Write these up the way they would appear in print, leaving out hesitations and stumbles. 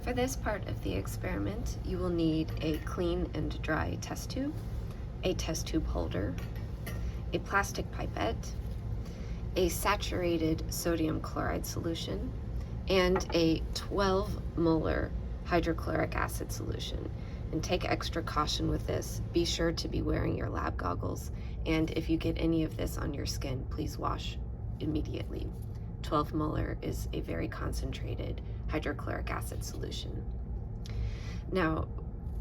For this part of the experiment, you will need a clean and dry test tube, a test tube holder, a plastic pipette, a saturated sodium chloride solution, and a 12 molar hydrochloric acid solution. And take extra caution with this. Be sure to be wearing your lab goggles, and if you get any of this on your skin, please wash immediately. 12 molar is a very concentrated hydrochloric acid solution. Now,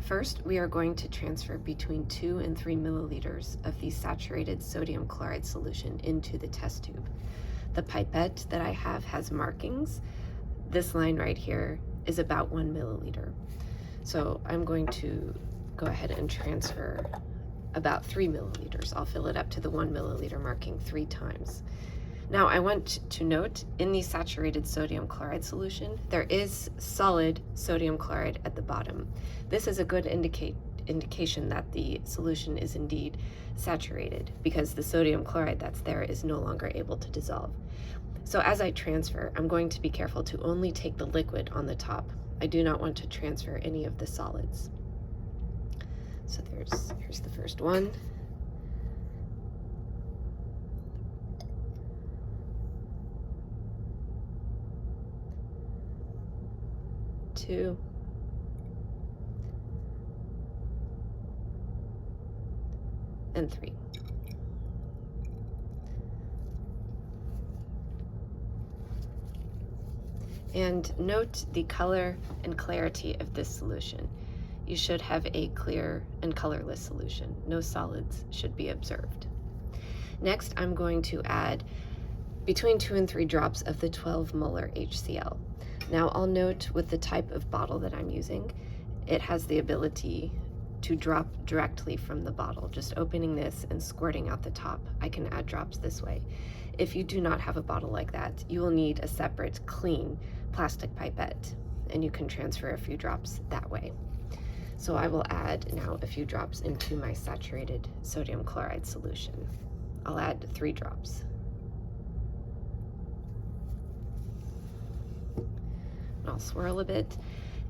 first we are going to transfer between 2 and 3 milliliters of the saturated sodium chloride solution into the test tube. The pipette that I have has markings. This line right here is about 1 milliliter. So I'm going to go ahead and transfer about 3 milliliters. I'll fill it up to the 1 milliliter marking 3 times. Now I want to note, in the saturated sodium chloride solution, there is solid sodium chloride at the bottom. This is a good indication that the solution is indeed saturated, because the sodium chloride that's there is no longer able to dissolve. So as I transfer, I'm going to be careful to only take the liquid on the top. I do not want to transfer any of the solids. So here's the first one. 2, and 3. And note the color and clarity of this solution. You should have a clear and colorless solution. No solids should be observed. Next, I'm going to add between 2 and 3 drops of the 12 molar HCl. Now I'll note, with the type of bottle that I'm using, it has the ability to drop directly from the bottle. Just opening this and squirting out the top, I can add drops this way. If you do not have a bottle like that, you will need a separate clean plastic pipette, and you can transfer a few drops that way. So I will add now a few drops into my saturated sodium chloride solution. I'll add 3 drops. I'll swirl a bit,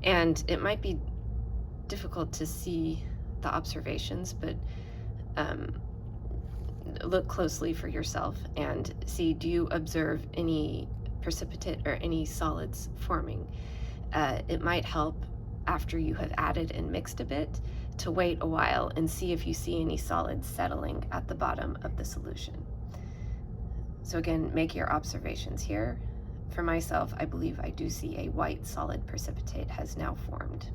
and it might be difficult to see the observations, but look closely for yourself and see, do you observe any precipitate or any solids forming? It might help, after you have added and mixed a bit, to wait a while and see if you see any solids settling at the bottom of the solution. So again, make your observations here. For myself, I believe I do see a white solid precipitate has now formed.